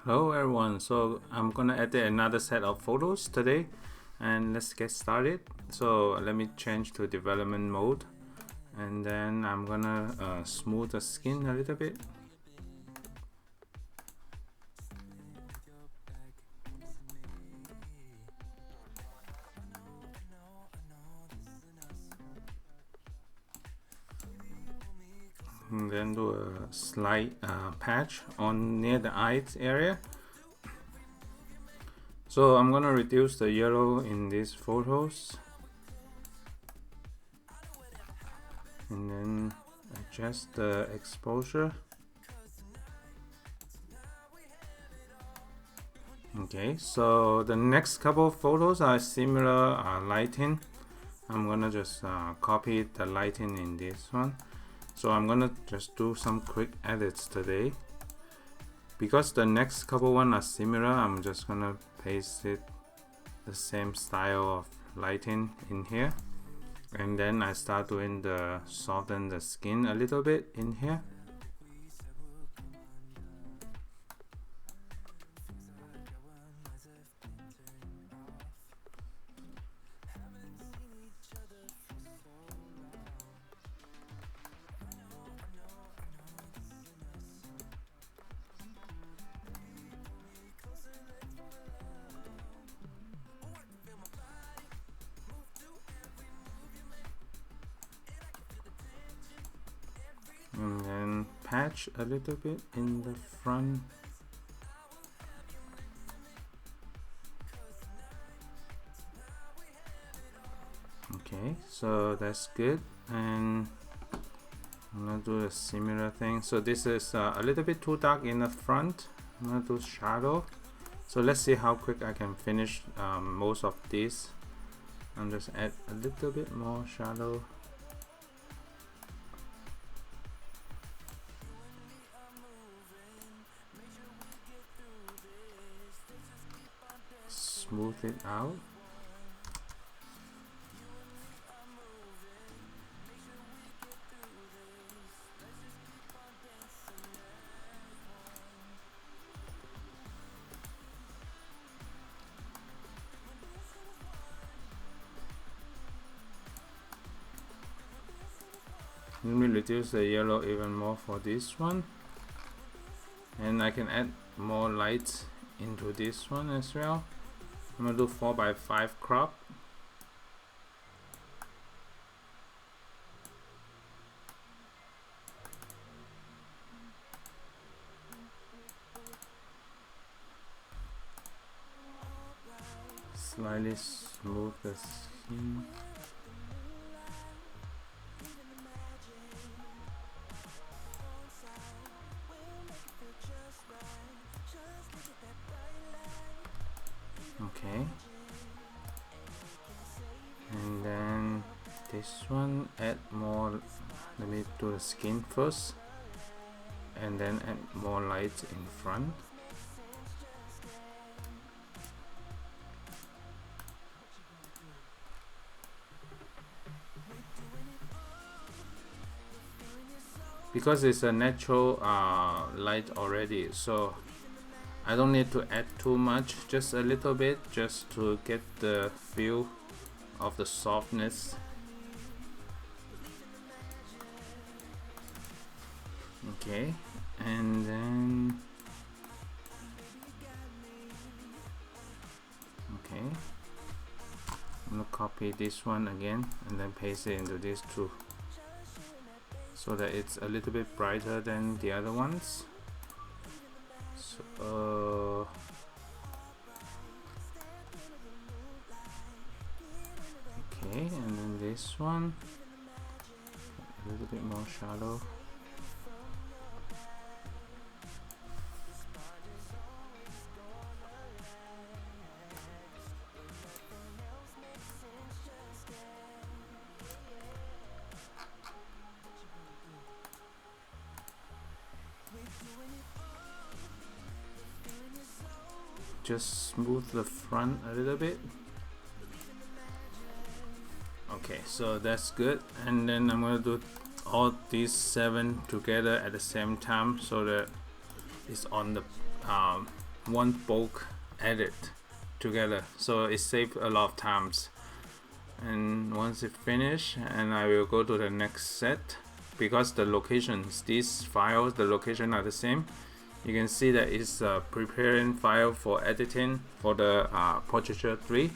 Hello everyone, so I'm gonna edit another set of photos today and let's get started. So let me change to development mode and then I'm gonna smooth the skin a little bit. And then do a slight patch on near the eyes area. So I'm gonna reduce the yellow in these photos and then adjust the exposure. Okay, so the next couple of photos are similar lighting. I'm gonna just copy the lighting in this one. So I'm gonna just do some quick edits today. Because the next couple one are similar, I'm just gonna paste it the same style of lighting in here. And then I start doing the soften the skin a little bit in here. And then patch a little bit in the front. Okay, so that's good, and I'm gonna do a similar thing. So this is a little bit too dark in the front. I'm gonna do shadow. So let's see how quick I can finish most of these. I'm just add a little bit more shadow. Smooth it out. Let me reduce the yellow even more for this one, and I can add more light into this one as well. I'm gonna do 4:5 crop. Slightly smooth the skin. Okay, and then this one add more. Let me do the skin first and then add more light in front. Because it's a natural light already, so I don't need to add too much, just a little bit, just to get the feel of the softness. Okay, and then okay, I'm gonna copy this one again and then paste it into these two so that it's a little bit brighter than the other ones. So okay, and then this one a little bit more shadow. Just smooth the front a little bit. Okay, so that's good, and then I'm gonna do all these 7 together at the same time so that it's on the one bulk edit together, so it saves a lot of times. And once it finish, and I will go to the next set, because the locations, these files, the location are the same. You can see that it's a preparing file for editing for the Portraiture 3.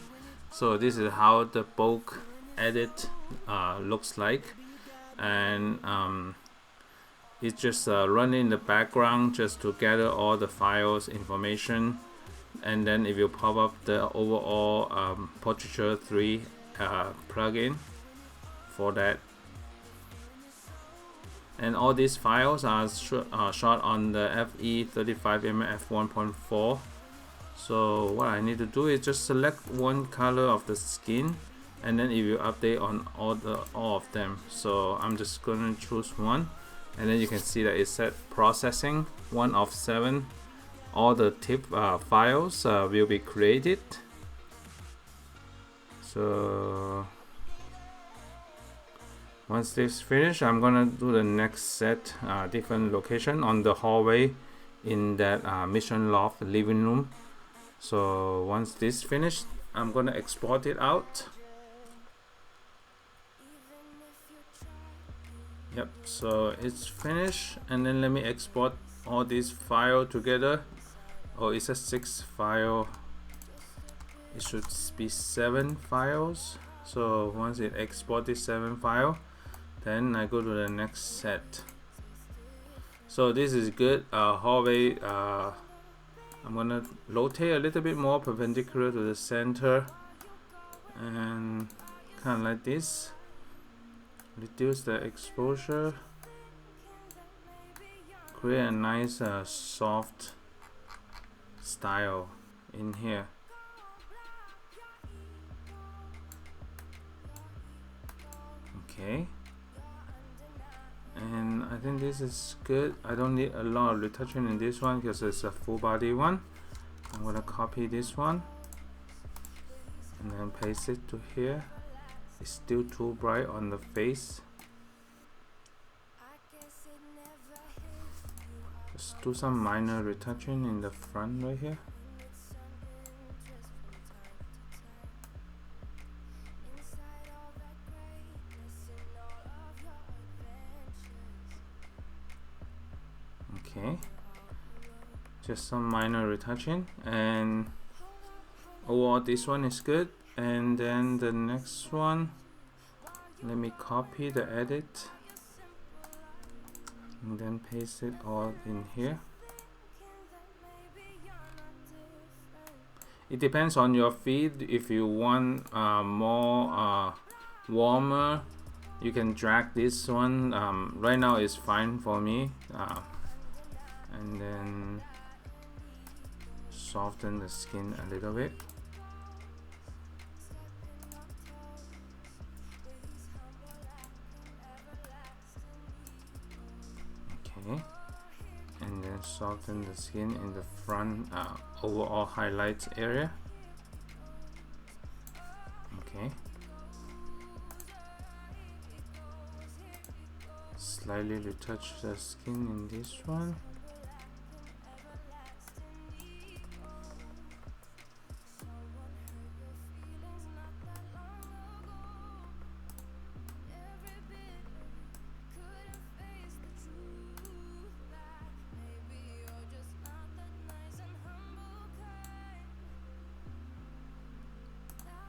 So this is how the bulk edit looks like, and it's just running in the background just to gather all the files information. And then if you pop up the overall Portraiture 3 plugin for that, and all these files are shot on the FE35mm F1.4. So what I need to do is just select one color of the skin, and then it will update on all of them. So I'm just going to choose one, and then you can see that it said processing 1 of 7. All the tip files will be created. So once this finished, I'm gonna do the next set, different location on the hallway in that Mission Loft living room. So once this finished, I'm gonna export it out. Yep, so it's finished, and then let me export all these files together. Oh, it's a 6 file. It should be 7 files. So once it exports this 7 file, then I go to the next set. So this is good. Hallway. I'm gonna rotate a little bit more perpendicular to the center, and kind of like this. Reduce the exposure. Create a nice soft style in here. Okay, and I think this is good. I don't need a lot of retouching in this one because it's a full body one. I'm gonna copy this one and then paste it to here. It's still too bright on the face. Just do some minor retouching in the front right here. Okay, just some minor retouching, and overall this one is good. And then the next one, let me copy the edit and then paste it all in here. It depends on your feed. If you want more warmer, you can drag this one. Right now it's fine for me. And then soften the skin a little bit. Okay, and then soften the skin in the front overall highlights area. Okay, slightly retouch the skin in this one.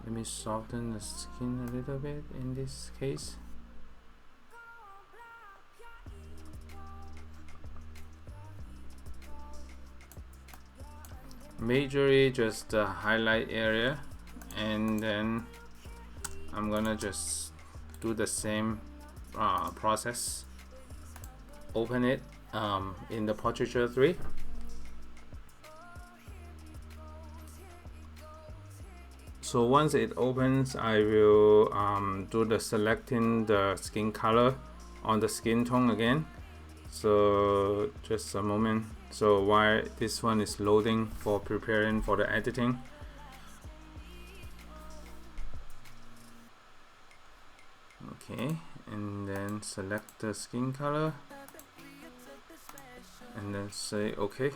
Let me soften the skin a little bit in this case. Majorly just the highlight area, and then I'm gonna just do the same process. Open it in the Portraiture 3. So once it opens, I will do the selecting the skin color on the skin tone again. So just a moment. So while this one is loading for preparing for the editing. Okay, and then select the skin color and then say okay.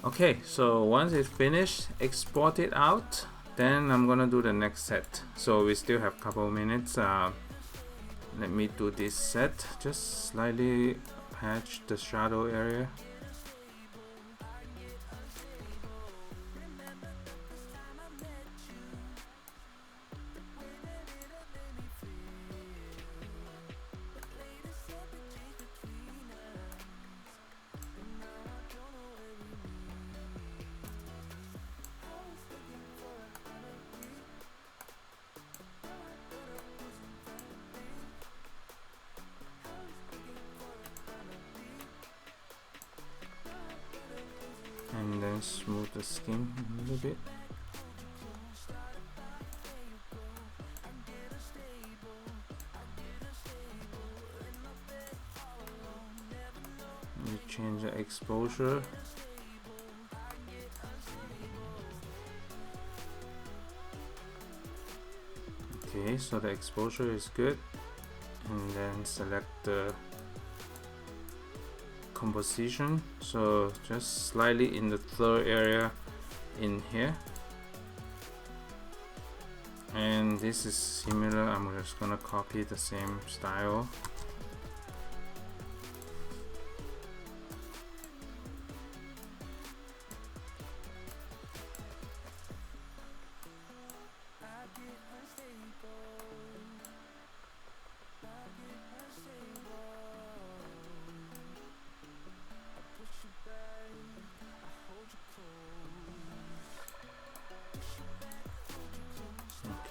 Okay, so once it's finished, export it out. Then I'm gonna do the next set. So we still have a couple minutes. Let me do this set. Just slightly patch the shadow area. And then smooth the skin a little bit. You change the exposure. Okay, so the exposure is good. And then select the composition, so just slightly in the third area in here, and this is similar. I'm just gonna copy the same style.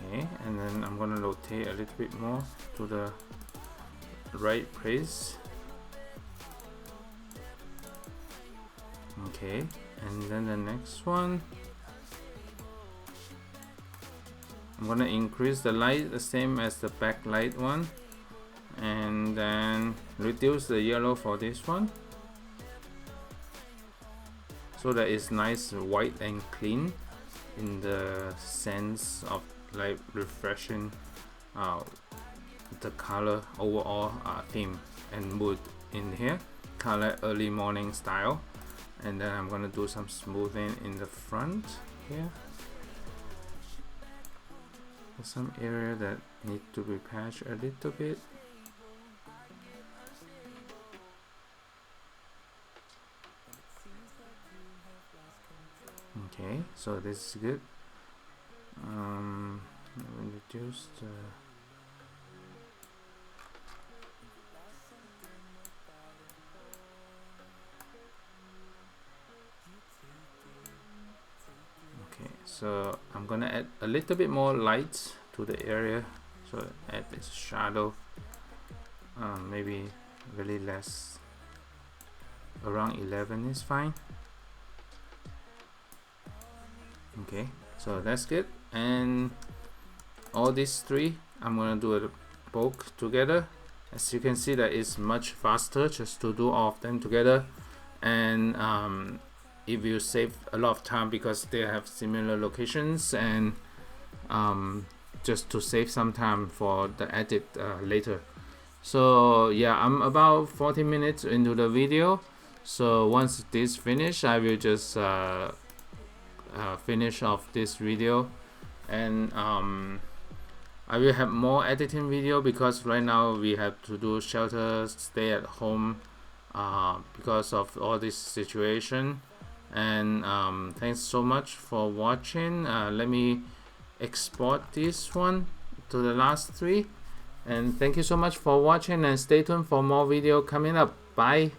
Okay, and then I'm gonna rotate a little bit more to the right place. Okay, and then the next one, I'm gonna increase the light the same as the backlight one, and then reduce the yellow for this one, so that it's nice, white and clean in the sense of like refreshing the color overall theme and mood in here, color early morning style. And then I'm gonna do some smoothing in the front here. There's some area that need to be patched a little bit. Okay, so this is good. Reduce the okay, so I'm gonna add a little bit more light to the area, so add this shadow, maybe really less, around 11 is fine. Okay, so that's good. And all these three I'm gonna do a bulk together. As you can see, that is much faster just to do all of them together, and it will save a lot of time because they have similar locations, and just to save some time for the edit later. So yeah, I'm about 40 minutes into the video, so once this finish, I will just finish off this video, and I will have more editing video because right now we have to do shelter stay at home because of all this situation. And thanks so much for watching. Let me export this one to the last three, and thank you so much for watching, and stay tuned for more video coming up. Bye.